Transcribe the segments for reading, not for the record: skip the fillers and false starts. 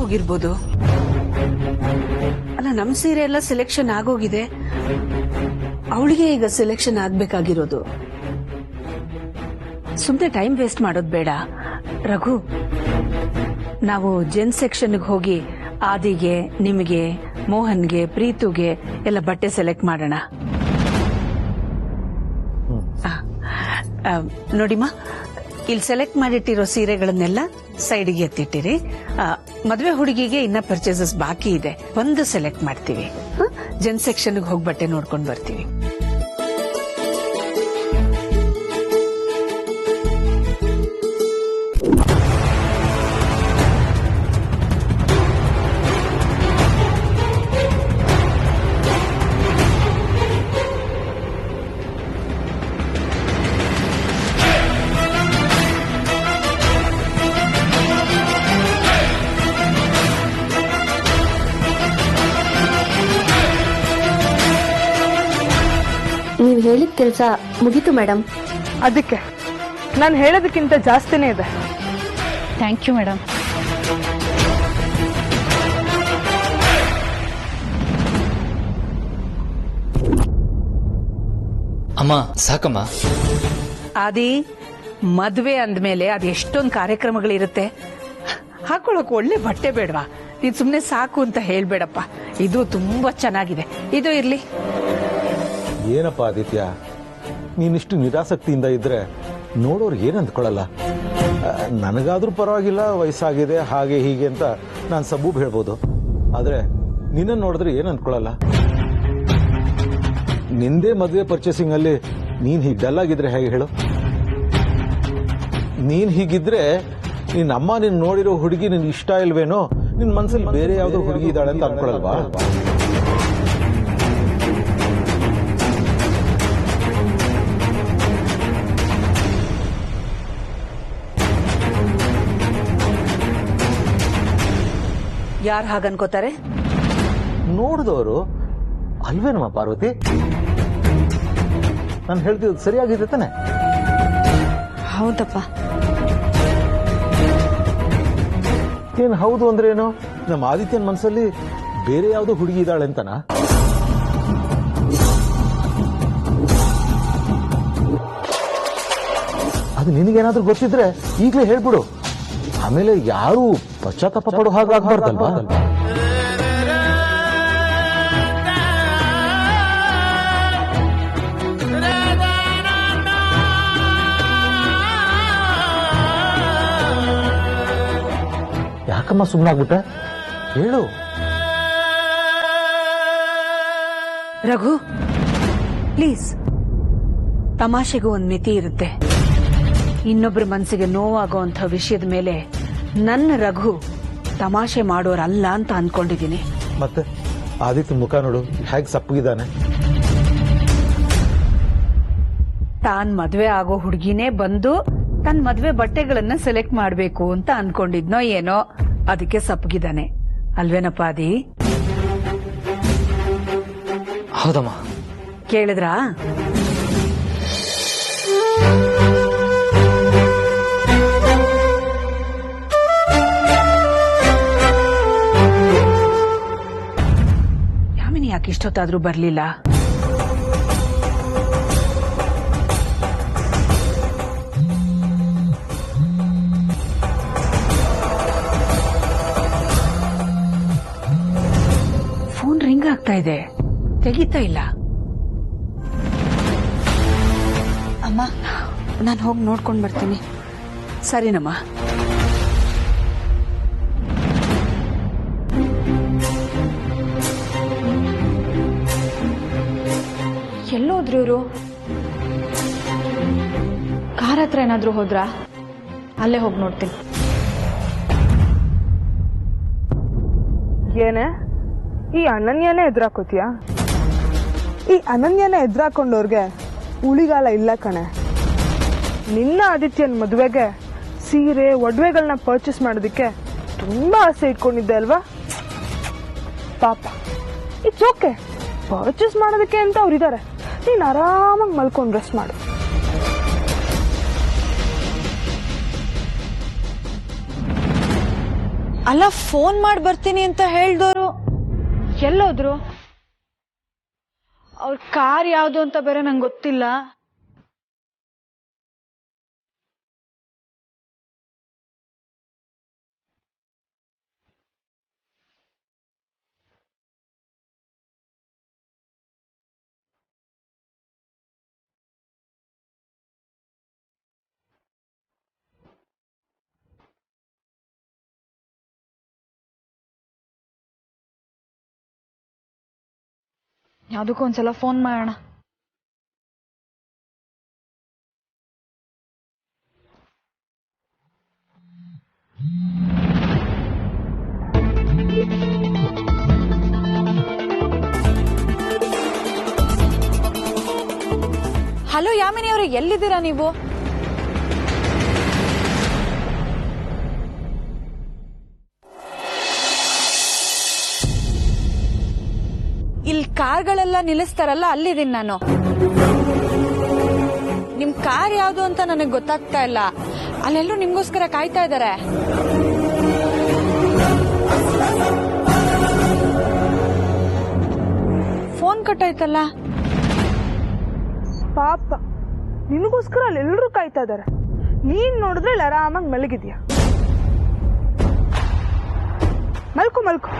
ಹೋಗಿರ್ಬೋದು. ಅಲ್ಲ, ನಮ್ ಸೀರೆ ಎಲ್ಲ ಸೆಲೆಕ್ಷನ್ ಆಗೋಗಿದೆ, ಅವಳಿಗೆ ಈಗ ಸೆಲೆಕ್ಷನ್ ಆಗ್ಬೇಕಾಗಿರೋದು. ಸುಮ್ನೆ ಟೈಮ್ ವೇಸ್ಟ್ ಮಾಡೋದು ಬೇಡ. ರಘು, ನಾವು ಜೆಂಟ್ಸ್ ಸೆಕ್ಷನ್ಗೆ ಹೋಗಿ ಆದಿಗೆ, ನಿಮಗೆ, ಮೋಹನ್ಗೆ, ಪ್ರೀತುಗೆ ಎಲ್ಲ ಬಟ್ಟೆ ಸೆಲೆಕ್ಟ್ ಮಾಡೋಣ. ನೋಡಿಮ್ಮ, ಇಲ್ಲಿ ಸೆಲೆಕ್ಟ್ ಮಾಡಿಟ್ಟಿರೋ ಸೀರೆಗಳನ್ನೆಲ್ಲ ಸೈಡ್ಗೆ ಎತ್ತಿಟ್ಟಿರಿ. ಮದುವೆ ಹುಡುಗಿಗೆ ಇನ್ನ ಪರ್ಚೇಸಸ್ ಬಾಕಿ ಇದೆ, ಒಂದು ಸೆಲೆಕ್ಟ್ ಮಾಡ್ತೀವಿ. ಜೆಂಟ್ಸ್ ಸೆಕ್ಷನ್ಗೆ ಹೋಗಿ ಬಟ್ಟೆ ನೋಡ್ಕೊಂಡು ಬರ್ತೀವಿ. ನೀವು ಹೇಳಿದ ಕೆಲಸ ಮುಗೀತು ಮೇಡಮ್. ಅದಕ್ಕೆ ನಾನು ಹೇಳೋದಕ್ಕಿಂತ ಜಾಸ್ತಿನೇ ಇದೆ. Thank you madam. ಅಮ್ಮ ಸಾಕಮ್ಮ. ಆದಿ, ಮದ್ವೆ ಅಂದ್ಮೇಲೆ ಅದು ಎಷ್ಟೊಂದು ಕಾರ್ಯಕ್ರಮಗಳಿರುತ್ತೆ. ಹಾಕೊಳಕ್ ಒಳ್ಳೆ ಬಟ್ಟೆ ಬೇಡವಾ? ನೀನ್ ಸುಮ್ನೆ ಸಾಕು ಅಂತ ಹೇಳ್ಬೇಡಪ್ಪ. ಇದು ತುಂಬಾ ಚೆನ್ನಾಗಿದೆ, ಇದು ಇರ್ಲಿ. ಏನಪ್ಪ ಆದಿತ್ಯ, ನೀನಿಷ್ಟು ನಿರಾಸಕ್ತಿಯಿಂದ ಇದ್ರೆ ನೋಡೋರು ಏನ್ ಅಂದ್ಕೊಳ್ಳಲ್ಲ. ನನಗಾದ್ರೂ ಪರವಾಗಿಲ್ಲ, ವಯಸ್ಸಾಗಿದೆ ಹಾಗೆ ಹೀಗೆ ಅಂತ ನಾನು ಸಬೂಬ್ ಹೇಳ್ಬೋದು. ಆದ್ರೆ ನಿನ್ನ ನೋಡಿದ್ರೆ ಏನ್ ಅಂದ್ಕೊಳ್ಳಲ್ಲ. ನಿಂದೇ ಮದುವೆ ಪರ್ಚೇಸಿಂಗ್ ಅಲ್ಲಿ ನೀನ್ ಹೀಗೆ ಡಲ್ ಆಗಿದ್ರೆ ಹೇಗೆ ಹೇಳು? ನೀನ್ ಹೀಗಿದ್ರೆ ನಿನ್ನ ಅಮ್ಮ ನಿನ್ ನೋಡಿರೋ ಹುಡುಗಿ ನಿನ್ ಇಷ್ಟ ಇಲ್ವೇನೋ, ನಿನ್ ಮನ್ಸಲ್ಲಿ ಬೇರೆ ಯಾವ್ದೋ ಹುಡುಗಿ ಇದ್ದಾಳೆ ಅಂತ ಅನ್ಕೊಳ್ಳಲ್ವಾ? ಯಾರು ಹಾಗನ್ಕೋತಾರೆ? ನೋಡಿದವರು ಅಲ್ವೇನಮ್ಮ ಪಾರ್ವತಿ? ನಾನು ಹೇಳ್ತಿದ್ದು ಸರಿಯಾಗಿದೆ ತಾನೆ? ಹೌದಪ್ಪ. ಏನ್ ಹೌದು ಅಂದ್ರೆ ಏನು? ನಮ್ಮ ಆದಿತ್ಯನ ಮನಸ್ಸಲ್ಲಿ ಬೇರೆ ಯಾವ್ದೋ ಹುಡುಗಿ ಇದ್ದಾಳೆ ಅಂತನಾ? ಅದು ನಿನಗೇನಾದ್ರೂ ಗೊತ್ತಿದ್ರೆ ಈಗಲೇ ಹೇಳ್ಬಿಡು. ಆಮೇಲೆ ಯಾರು ಪಶ್ಚಾತ್ತಾಪ ಪಡೋ ಹಾಗಾಗ್ಬಾರ್ದಲ್ವಾ? ಯಾಕಮ್ಮ ಸುಮ್ಮನಾಗ್ಬಿಟ್ಟೆ? ಹೇಳು. ರಘು, ಪ್ಲೀಸ್, ತಮಾಷೆಗೂ ಒಂದ್ ಮಿತಿ ಇರುತ್ತೆ. ಇನ್ನೊಬ್ಬರ ಮನಸ್ಸಿಗೆ ನೋವಾಗುವಂಥ ವಿಷಯದ ಮೇಲೆ ನನ್ನ ರಘು ತಮಾಷೆ ಮಾಡೋರಲ್ಲ ಅಂತ ಅನ್ಕೊಂಡಿದ್ದೀನಿ. ಮತ್ತೆ ಆದಿತ್ಯ ಮುಖ ನೋಡು, ಹೇಗೆ ಸಪ್ಪಗಿದ್ದಾನೆ. ತಾನ್ ಮದ್ವೆ ಆಗೋ ಹುಡುಗಿನೇ ಬಂದು ತನ್ನ ಮದ್ವೆ ಬಟ್ಟೆಗಳನ್ನ ಸೆಲೆಕ್ಟ್ ಮಾಡ್ಬೇಕು ಅಂತ ಅನ್ಕೊಂಡಿದ್ನೋ ಏನೋ, ಅದಕ್ಕೆ ಸಪ್ಪಗಿದ್ದಾನೆ ಅಲ್ವೇನಪ್ಪ ಆದಿ? ಹೌದಮ್ಮ. ಕೇಳಿದ್ರಾ? ಯಾಮಿನಿ ಯಾಕೆ ಇಷ್ಟೊತ್ತಾದ್ರೂ ಬರ್ಲಿಲ್ಲ? ಫೋನ್ ರಿಂಗ್ ಆಗ್ತಾ ಇದೆ, ತೆಗಿತಾ ಇಲ್ಲ. ಅಮ್ಮ, ನಾನು ಹೋಗಿ ನೋಡ್ಕೊಂಡು ಬರ್ತೀನಿ. ಸರಿನಮ್ಮ. ಎಲ್ಲೋದ್ರು ಇವರು? ಕಾರ್ ಹತ್ರ ಏನಾದ್ರೂ ಹೋದ್ರಾ? ಅಲ್ಲೇ ಹೋಗಿ ನೋಡ್ತೀನಿ. ಏನೇ ಈ ಅನನ್ಯನೇ ಎದುರಾಕೋತಿಯಾ? ಈ ಅನನ್ಯನೇ ಎದುರಾಕೊಂಡವ್ರಿಗೆ ಉಳಿಗಾಲ ಇಲ್ಲ ಕಣೆ. ನಿನ್ನ ಆದಿತ್ಯನ ಮದುವೆಗೆ ಸೀರೆ ಒಡವೆಗಳನ್ನ ಪರ್ಚೇಸ್ ಮಾಡೋದಕ್ಕೆ ತುಂಬಾ ಆಸೆ ಇಟ್ಕೊಂಡಿದ್ದೆ ಅಲ್ವಾ? ಪಾಪ, ಇಟ್ಸ್ ಓಕೆ, ಪರ್ಚೇಸ್ ಮಾಡೋದಕ್ಕೆ ಅಂತ ಅವ್ರಿದ್ದಾರೆ. ನೀನ್ ಆರಾಮಾಗಿ ಮಲ್ಕೊಂಡು ರೆಸ್ಟ್ ಮಾಡು. ಅಲ್ಲ ಫೋನ್ ಮಾಡಿ ಬರ್ತೀನಿ ಅಂತ ಹೇಳ್ದೋರು ಎಲ್ಲೋದ್ರು? ಅವ್ರ ಕಾರ್ ಯಾವ್ದು ಅಂತ ಬೇರೆ ನಂಗೆ ಗೊತ್ತಿಲ್ಲ. ಯಾವುದಕ್ಕೂ ಒಂದ್ಸಲ ಫೋನ್ ಮಾಡೋಣ. ಹಲೋ ಯಾಮಿನಿ ಅವರೇ, ಎಲ್ಲಿದ್ದೀರಾ ನೀವು? ಇಲ್ಲಿ ಕಾರ್ಗಳೆಲ್ಲ ನಿಲ್ಲಿಸ್ತಾರಲ್ಲ, ಅಲ್ಲಿದ್ದೀನಿ ನಾನು. ನಿಮ್ ಕಾರ್ ಯಾವ್ದು ಅಂತ ನನಗೆ ಗೊತ್ತಾಗ್ತಾ ಇಲ್ಲ. ಅಲ್ಲೆಲ್ಲರೂ ನಿಮ್ಗೋಸ್ಕರ ಕಾಯ್ತಾ ಇದ್ದಾರೆ. ಫೋನ್ ಕಟ್ಟಾಯ್ತಲ್ಲ. ಪಾಪ, ನಿನಗೋಸ್ಕರ ಅಲ್ಲಿ ಎಲ್ಲರೂ ಕಾಯ್ತಾ ಇದಾರೆ. ನೀನ್ ನೋಡಿದ್ರೆ ಇಲ್ಲಿ ಆರಾಮಾಗಿ ಮಲಗಿದ್ಯಾ. ಮಲ್ಕು ಮಲ್ಕು.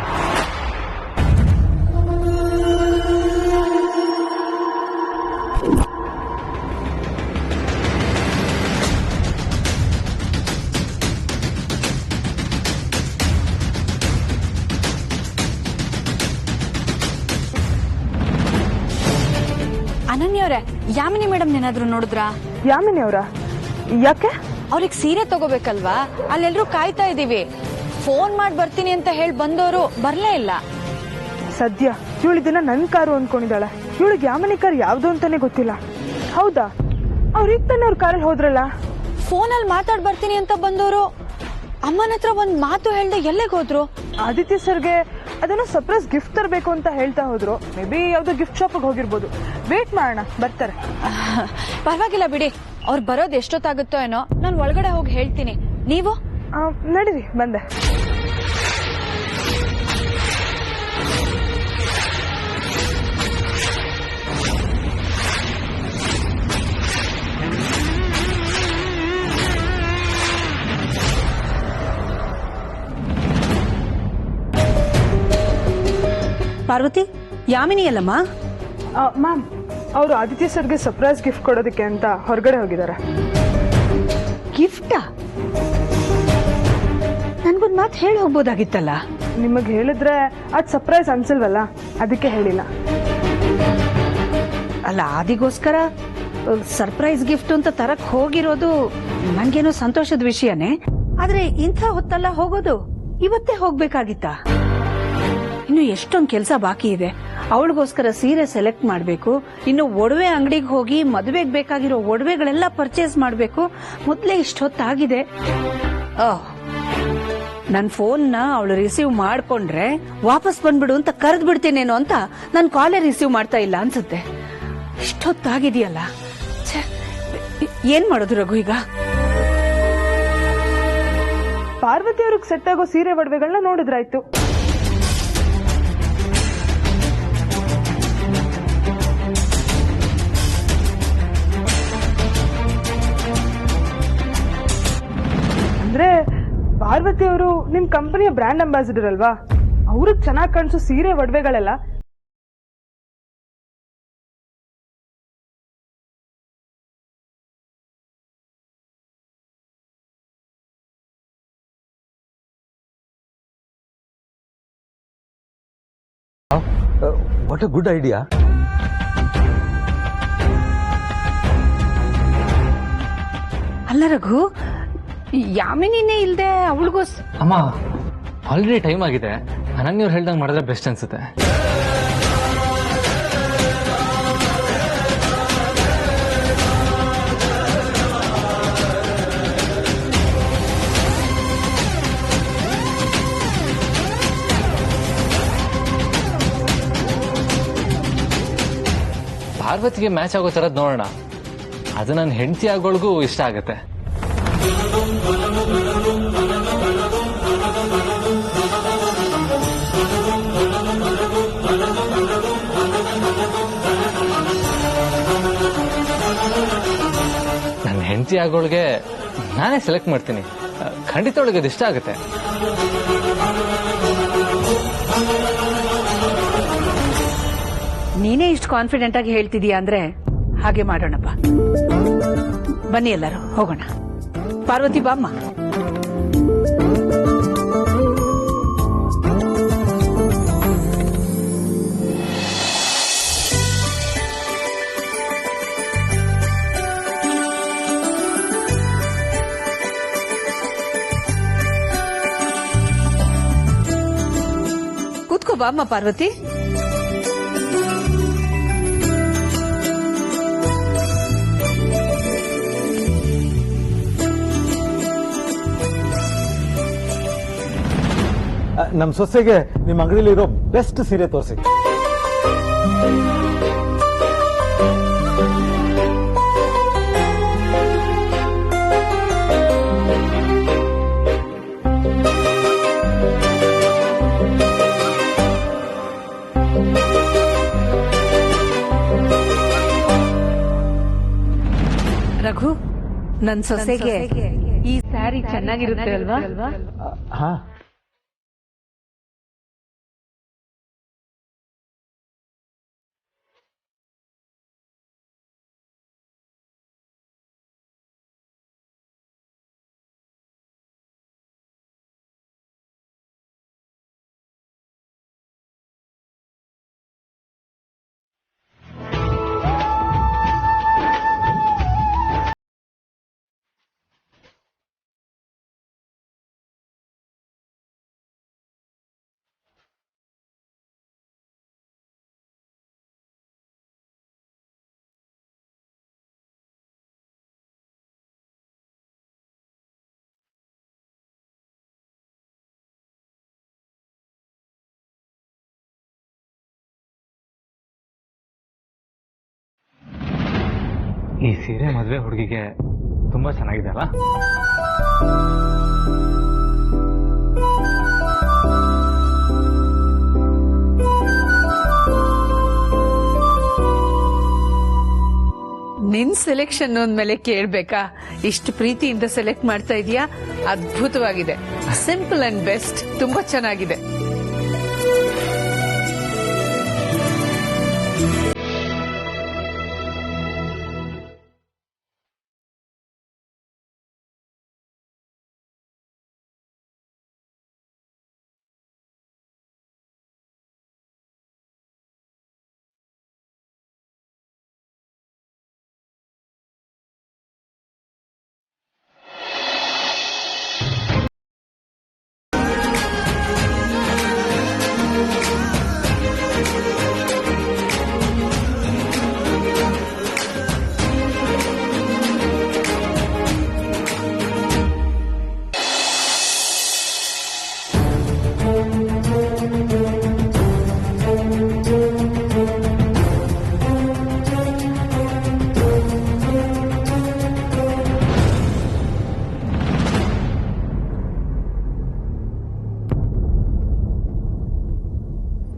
ಅನನ್ಯ ಅವರೇ, ಯಾಮಿನಿ ಮೇಡಮ್ ಏನಾದ್ರು ನೋಡಿದ್ರಾ? ಯಾಮಿನಿ ಅವರ? ಯಾಕೆ? ಅವ್ರಿಗೆ ಸೀರೆ ತಗೋಬೇಕಲ್ವಾ, ಅಲ್ಲೆಲ್ಲರೂ ಕಾಯ್ತಾ ಇದೀವಿ. ಫೋನ್ ಮಾಡಿ ಬರ್ತೀನಿ ಅಂತ ಹೇಳಿ ಬಂದವರು ಬರ್ಲೇ ಇಲ್ಲ. ಸದ್ಯ ಇವಳಿದಿನ ನನ್ ಕಾರು ಅನ್ಕೊಂಡಿದ್ದಾಳೆ. ಇವಳಿಗೆ ಯಾಮನಿ ಕಾರ್ ಯಾವ್ದು ಅಂತಾನೆ ಗೊತ್ತಿಲ್ಲ. ಹೌದಾ? ಅವ್ರೀಗ ತಾನೆ ಅವ್ರ ಕಾರಲ್ಲಿ ಹೋದ್ರಲ್ಲ. ಫೋನಲ್ಲಿ ಮಾತಾಡ್ ಬರ್ತೀನಿ ಅಂತ ಬಂದವರು ಅಮ್ಮನ ಹತ್ರ ಒಂದ್ ಮಾತು ಹೇಳ್ದೆ ಎಲ್ಲಿಗೆ ಹೋದ್ರು? ಆದಿತ್ಯ ಸರ್ಗೆ ಅದನ್ನು ಸರ್ಪ್ರೈಸ್ ಗಿಫ್ಟ್ ತರಬೇಕು ಅಂತ ಹೇಳ್ತಾ ಹೋದ್ರು. ಮೇ ಬಿ ಯಾವ್ದೋ ಗಿಫ್ಟ್ ಶಾಪಿಗೆ ಹೋಗಿರ್ಬೋದು. ವೇಟ್ ಮಾಡೋಣ, ಬರ್ತಾರೆ. ಪರವಾಗಿಲ್ಲ ಬಿಡಿ, ಅವ್ರು ಬರೋದು ಎಷ್ಟೊತ್ತಾಗುತ್ತೋ ಏನೋ. ನಾನು ಒಳಗಡೆ ಹೋಗಿ ಹೇಳ್ತೀನಿ. ನೀವು ನಡೀರಿ, ಬಂದೆ. ಪಾರ್ವತಿ, ಯಾಮಿನಿ ಅಲ್ಲಮ್ಮ? ಮ್ಯಾಮ್, ಅವರು ಆದಿತ್ಯ ಸರ್ಗೆ ಸರ್ಪ್ರೈಸ್ ಗಿಫ್ಟ್ ಕೊಡೋದಕ್ಕೆ ಅಂತ ಹೊರಗಡೆ ಹೋಗಿದ್ದಾರೆ. ಗಿಫ್ಟಾ? ನನ್ಗೊಂದ್ ಮಾತು ಹೇಳಿ ಹೋಗ್ಬೋದಾಗಿತ್ತಲ್ಲ. ನಿಮಗೆ ಹೇಳಿದ್ರೆ ಅದ್ ಸರ್ಪ್ರೈಸ್ ಅನ್ಸಲ್ವಲ್ಲ, ಅದಕ್ಕೆ ಹೇಳಿಲ್ಲ. ಅಲ್ಲ, ಆದಿಗೋಸ್ಕರ ಸರ್ಪ್ರೈಸ್ ಗಿಫ್ಟ್ ಅಂತ ತರಕ್ ಹೋಗಿರೋದು ನನ್ಗೇನೋ ಸಂತೋಷದ ವಿಷಯನೇ. ಆದ್ರೆ ಇಂಥ ಹೊತ್ತಲ್ಲ ಹೋಗೋದು, ಇವತ್ತೇ ಹೋಗ್ಬೇಕಾಗಿತ್ತಾ? ಇನ್ನು ಎಷ್ಟೊಂದು ಕೆಲಸ ಬಾಕಿ ಇದೆ. ಅವಳಿಗೋಸ್ಕರ ಸೀರೆ ಸೆಲೆಕ್ಟ್ ಮಾಡಬೇಕು, ಇನ್ನು ಒಡವೆ ಅಂಗಡಿಗೆ ಹೋಗಿ ಮದುವೆಗೆ ಬೇಕಾಗಿರೋ ಒಡವೆಗಳೆಲ್ಲ ಪರ್ಚೇಸ್ ಮಾಡಬೇಕು. ಮೊದಲೇ ಇಷ್ಟೊತ್ತಾಗಿದೆ. ನನ್ನ ಫೋನ್ನ ಅವಳು ರಿಸೀವ್ ಮಾಡ್ಕೊಂಡ್ರೆ ವಾಪಸ್ ಬಂದ್ಬಿಡು ಅಂತ ಕರೆದು ಬಿಡ್ತೇನೇನೋ ಅಂತ ನನ್ನ ಕಾಲೇ ರಿಸೀವ್ ಮಾಡ್ತಾ ಇಲ್ಲ ಅನ್ಸುತ್ತೆ. ಇಷ್ಟೊತ್ತಾಗಿದೆಯಲ್ಲ, ಏನ್ ಮಾಡೋದು ರಘು ಈಗ? ಪಾರ್ವತಿ ಅವ್ರಿಗೆ ಸೆಟ್ ಆಗೋ ಸೀರೆ ಒಡವೆಗಳನ್ನ ನೋಡಿದ್ರಾಯ್ತು. ಅಂದ್ರೆ ಪಾರ್ವತಿ ಅವರು ನಿಮ್ ಕಂಪನಿಯ ಬ್ರ್ಯಾಂಡ್ ಅಂಬಾಸಿಡರ್ ಅಲ್ವಾ? ಅವ್ರಿಗೆ ಚೆನ್ನಾಗಿ ಕಾಣಿಸೋ ಸೀರೆ ಒಡವೆಗಳೆಲ್ಲ ವಾಟ್ ಅ ಗುಡ್ ಐಡಿಯಾ. ಅಲ್ಲ ರಘು, ಯಾಮಿನಿನೇ ಇಲ್ದೆ ಅವಳಿಗೋಸ್ ಅಮ್ಮ, ಆಲ್ರೆಡಿ ಟೈಮ್ ಆಗಿದೆ. ಅನನ್ಯವ್ರು ಹೇಳ್ದಂಗೆ ಮಾಡಿದ್ರೆ ಬೆಸ್ಟ್ ಅನ್ಸುತ್ತೆ. ಪಾರ್ವತಿಗೆ ಮ್ಯಾಚ್ ಆಗೋ ಥರದ್ದು ನೋಡೋಣ. ಅದು ನನ್ನ ಹೆಂಡತಿ ಆಗೋಳ್ಗೂ ಇಷ್ಟ ಆಗುತ್ತೆ. ಹೆಂಡತಿ ಆಗೋಳಿಗೆ ನಾನೇ ಸೆಲೆಕ್ಟ್ ಮಾಡ್ತೀನಿ. ಖಂಡಿತ ಅವಳಿಗೆ ಅದು ಇಷ್ಟ ಆಗುತ್ತೆ. ನೀನೇ ಇಷ್ಟು ಕಾನ್ಫಿಡೆಂಟ್ ಆಗಿ ಹೇಳ್ತಿದೀಯ ಅಂದ್ರೆ ಹಾಗೆ ಮಾಡೋಣಪ್ಪ. ಬನ್ನಿ ಎಲ್ಲರೂ ಹೋಗೋಣ. ಪಾರ್ವತಿ ಬಾಮ್ಮ. ಕೂತ್ಕೋ ಬಾಮ್ಮ ಪಾರ್ವತಿ. ನಮ್ಮ ಸೊಸೆಗೆ ನಿಮ್ಮ ಅಂಗಡಿಯಲ್ಲಿ ಇರೋ ಬೆಸ್ಟ್ ಸೀರೆ ತೋರಿಸಿ. ರಘು, ನನ್ ಸೊಸೆಗೆ ಈ ಸ್ಯಾರಿ ಚೆನ್ನಾಗಿರುತ್ತೆ ಅಲ್ವಾ? ಹಾ, ಈ ಸೀರೆ ಮದುವೆ ಹುಡುಗಿಗೆ ತುಂಬಾ ಚೆನ್ನಾಗಿದೆ ಅಲ್ಲ? ನಿನ್ ಸೆಲೆಕ್ಷನ್ ಅಂದ್ಮೇಲೆ ಕೇಳ್ಬೇಕಾ? ಇಷ್ಟು ಪ್ರೀತಿಯಿಂದ ಸೆಲೆಕ್ಟ್ ಮಾಡ್ತಾ ಇದೀಯಾ. ಅದ್ಭುತವಾಗಿದೆ. Simple and best. ತುಂಬಾ ಚೆನ್ನಾಗಿದೆ.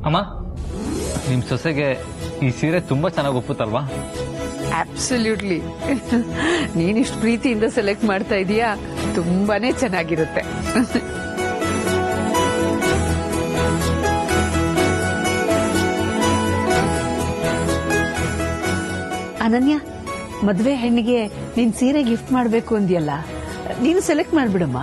ಅಮ್ಮ, ನಿಮ್ ಸೊಸೆಗೆ ಈ ಸೀರೆ ತುಂಬಾ ಚೆನ್ನಾಗಿ ಒಪ್ಪುತ್ತಲ್ವಾ? ಅಬ್ಸಲ್ಯೂಟ್ಲಿ. ನೀನಿಷ್ಟು ಪ್ರೀತಿಯಿಂದ ಸೆಲೆಕ್ಟ್ ಮಾಡ್ತಾ ಇದೀಯಾ. ತುಂಬಾನೇ ಚೆನ್ನಾಗಿರುತ್ತೆ. ಅನನ್ಯ, ಮದ್ವೆ ಹೆಣ್ಣಿಗೆ ನೀನ್ ಸೀರೆ ಗಿಫ್ಟ್ ಮಾಡ್ಬೇಕು ಅಂದ್ಯಲ್ಲ, ನೀನು ಸೆಲೆಕ್ಟ್ ಮಾಡ್ಬಿಡಮ್ಮ.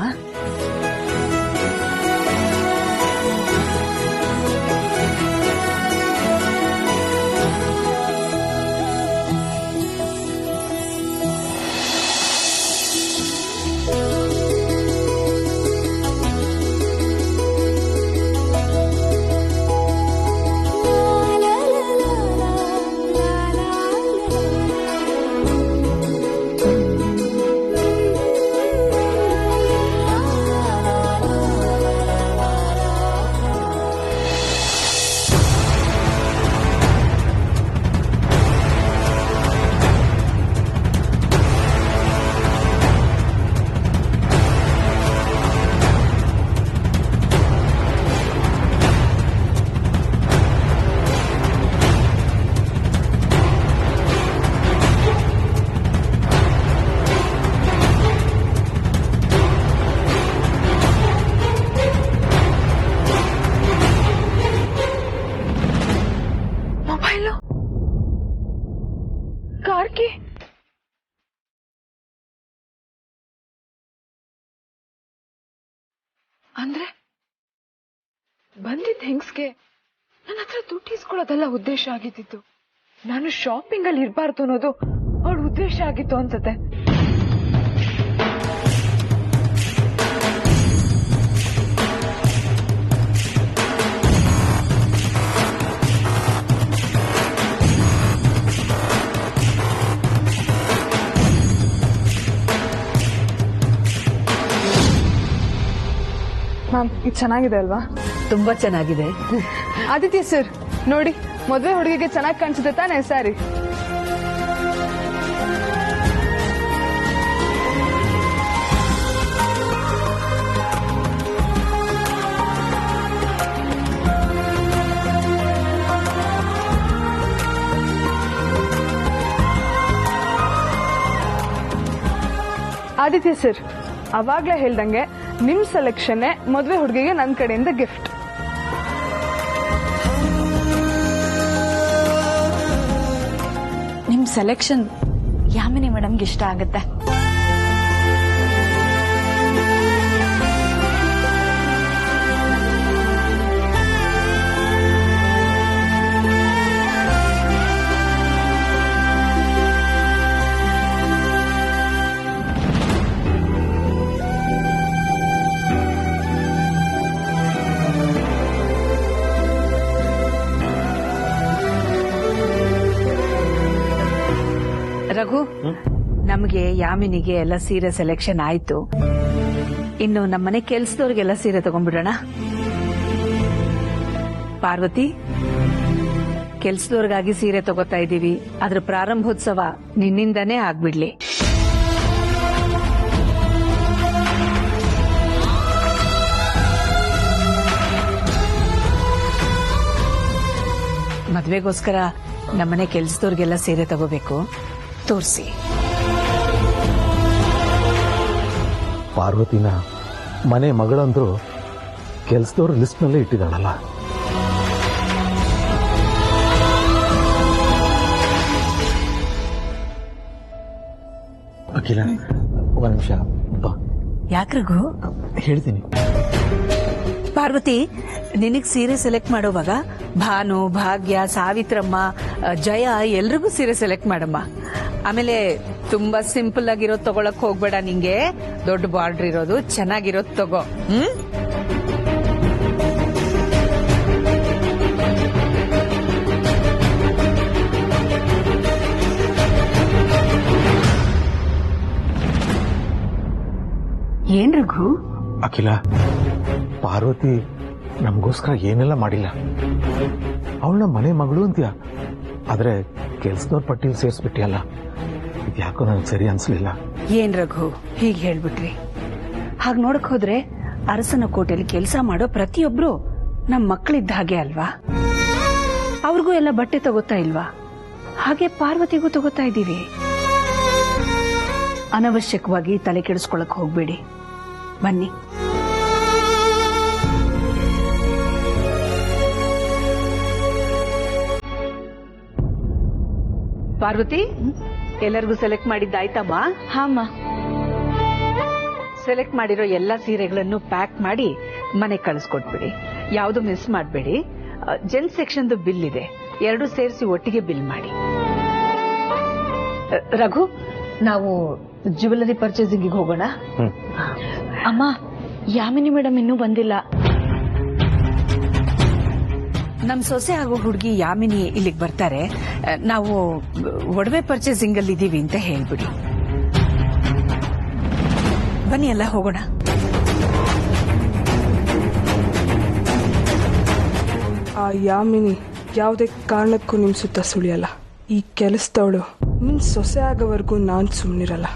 ಯಾಕೆ ಅಂದ್ರೆ ಬಂದಿದ್ದ ಹೆಂಗ್ಸ್ಗೆ ನನ್ನ ಹತ್ರ ದುಡ್ಡು ಇಸ್ಕೊಳ್ಳೋದೆಲ್ಲ ಉದ್ದೇಶ ಆಗಿದ್ದು. ನಾನು ಶಾಪಿಂಗ್ ಅಲ್ಲಿ ಇರಬಾರ್ದು ಅನ್ನೋದು ಅವಳ ಉದ್ದೇಶ ಆಗಿತ್ತು ಅನ್ಸತ್ತೆ. ಮ್ಯಾಮ್ ಇದು ಚೆನ್ನಾಗಿದೆ ಅಲ್ವಾ? ತುಂಬಾ ಚೆನ್ನಾಗಿದೆ. ಆದಿತ್ಯ ಸರ್ ನೋಡಿ, ಮದ್ವೆ ಹುಡುಗಿಗೆ ಚೆನ್ನಾಗಿ ಕಾಣಿಸುತ್ತೆ ತಾನೇ ಸ್ಯಾರಿ? ಆದಿತ್ಯ ಸರ್ ಅವಾಗ್ಲೇ ಹೇಳ್ದಂಗೆ ನಿಮ್ ಸೆಲೆಕ್ಷನ್ ಮದ್ವೆ ಹುಡುಗಿಗೆ ನನ್ನ ಕಡೆಯಿಂದ ಗಿಫ್ಟ್. ನಿಮ್ ಸೆಲೆಕ್ಷನ್ ಯಾಮಿನಿ ಮೇಡಮ್ಗೆ ಇಷ್ಟ ಆಗುತ್ತೆ. ರಘು, ನಮ್ಗೆ ಯಾಮಿನಿಗೆ ಎಲ್ಲ ಸೀರೆ ಸೆಲೆಕ್ಷನ್ ಆಯ್ತು. ಇನ್ನು ನಮ್ಮನೆ ಕೆಲ್ಸದವ್ರಿಗೆಲ್ಲ ಸೀರೆ ತಗೊಂಡ್ಬಿಡೋಣ. ಪಾರ್ವತಿ, ಕೆಲ್ಸದವ್ರಿಗಾಗಿ ಸೀರೆ ತಗೋತಾ ಇದೀವಿ. ಅದ್ರ ಪ್ರಾರಂಭೋತ್ಸವ ನಿನ್ನಿಂದನೇ ಆಗ್ಬಿಡ್ಲಿ. ಮದ್ವೆಗೋಸ್ಕರ ನಮ್ಮನೆ ಕೆಲ್ಸದವ್ರಿಗೆಲ್ಲ ಸೀರೆ ತಗೋಬೇಕು. ತೋರಿಸಿ. ಪಾರ್ವತಿನ ಮನೆ ಮಗಳಂದ್ರು ಕೆಲ್ಸದವ್ರ ಲಿಸ್ಟ್ನಲ್ಲೇ ಇಟ್ಟಿದ್ದಾಳಲ್ಲ. ಅಖಿಲ, ಒಂದ್ ನಿಮಿಷ ಬಾ. ಯಾಕ್ರಿಗೂ ಹೇಳ್ತೀನಿ. ಪಾರ್ವತಿ, ನಿನಗ್ ಸೀರೆ ಸೆಲೆಕ್ಟ್ ಮಾಡೋವಾಗ ಭಾನು, ಭಾಗ್ಯ, ಸಾವಿತ್ರಮ್ಮ, ಜಯ ಎಲ್ರಿಗೂ ಸೀರೆ ಸೆಲೆಕ್ಟ್ ಮಾಡಮ್ಮ. ಆಮೇಲೆ ತುಂಬಾ ಸಿಂಪಲ್ ಆಗಿರೋದು ತಗೊಳಕ್ ಹೋಗ್ಬೇಡ. ನಿಂಗೆ ದೊಡ್ಡ ಬಾರ್ಡರ್ ಇರೋದು ಚೆನ್ನಾಗಿರೋದು ತಗೋ. ಏನ್ ರಘು? ಅಖಿಲ, ಪಾರ್ವತಿ ನಮಗೋಸ್ಕರ ಏನೆಲ್ಲ ಮಾಡಿಲ್ಲ. ಅವಳನ್ನ ಮನೆ ಮಗಳು ಅಂತೀಯ, ಆದ್ರೆ ಕೆಲ್ಸದವ್ರ ಪಟ್ಟಿಲ್ ಸೇರಿಸ್ಬಿಟ್ಟಿಯಲ್ಲ. ಇದ್ಯಾಕೋ ನನಗೆ ಸರಿ ಅನ್ಸ್ಲಿಲ್ಲ. ಏನ್ ರಘು ಹೀಗೆ ಹೇಳ್ಬಿಟ್ರಿ? ಹಾಗ್ ನೋಡಕ್ ಹೋದ್ರೆ ಅರಸನ ಕೋಟೆಯಲ್ಲಿ ಕೆಲಸ ಮಾಡೋ ಪ್ರತಿಯೊಬ್ರು ನಮ್ ಮಕ್ಕಳಿದ್ದ ಹಾಗೆ ಅಲ್ವಾ? ಅವ್ರಿಗೂ ಎಲ್ಲ ಬಟ್ಟೆ ತಗೋತಾ ಇಲ್ವಾ? ಹಾಗೆ ಪಾರ್ವತಿಗೂ ತಗೋತಾ ಇದ್ದೀವಿ. ಅನವಶ್ಯಕವಾಗಿ ತಲೆ ಕೆಡಿಸ್ಕೊಳಕ್ ಹೋಗ್ಬೇಡಿ. ಬನ್ನಿ. ಪಾರ್ವತಿ, ಎಲ್ಲರಿಗೂ ಸೆಲೆಕ್ಟ್ ಮಾಡಿದ್ದಾಯ್ತಮ್ಮ? ಹಾಮ್ಮ. ಸೆಲೆಕ್ಟ್ ಮಾಡಿರೋ ಎಲ್ಲಾ ಸೀರೆಗಳನ್ನು ಪ್ಯಾಕ್ ಮಾಡಿ ಮನೆಗೆ ಕಳಿಸ್ಕೊಟ್ಬಿಡಿ. ಯಾವುದು ಮಿಸ್ ಮಾಡಬೇಡಿ. ಜೆಂಟ್ಸ್ ಸೆಕ್ಷನ್ದು ಬಿಲ್ ಇದೆ, ಎರಡು ಸೇರಿಸಿ ಒಟ್ಟಿಗೆ ಬಿಲ್ ಮಾಡಿ. ರಘು, ನಾವು ಜ್ಯುವೆಲರಿ ಪರ್ಚೇಸಿಂಗ್ ಹೋಗೋಣ. ಅಮ್ಮ, ಯಾಮಿನಿ ಮೇಡಮ್ ಇನ್ನೂ ಬಂದಿಲ್ಲ. ನಮ್ ಸೊಸೆ ಹಾಗೂ ಹುಡುಗಿ ಯಾಮಿನಿ ಇಲ್ಲಿಗೆ ಬರ್ತಾರೆ. ನಾವು ಒಡವೆ ಪರ್ಚೇಸಿಂಗ್ ಅಲ್ಲಿ ಇದೀವಿ ಅಂತ ಹೇಳ್ಬಿಡಿ. ಬನ್ನಿ ಎಲ್ಲ ಹೋಗೋಣ. ಆ ಯಾಮಿನಿ ಯಾವುದೇ ಕಾರಣಕ್ಕೂ ನಿಮ್ ಸುತ್ತ ಸುಳಿಯಲ್ಲ. ಈ ಕೆಲಸದವಳು ನಿನ್ ಸೊಸೆ ಆಗೋವರೆಗೂ ನಾನ್ ಸುಮ್ನಿರಲ್ಲ.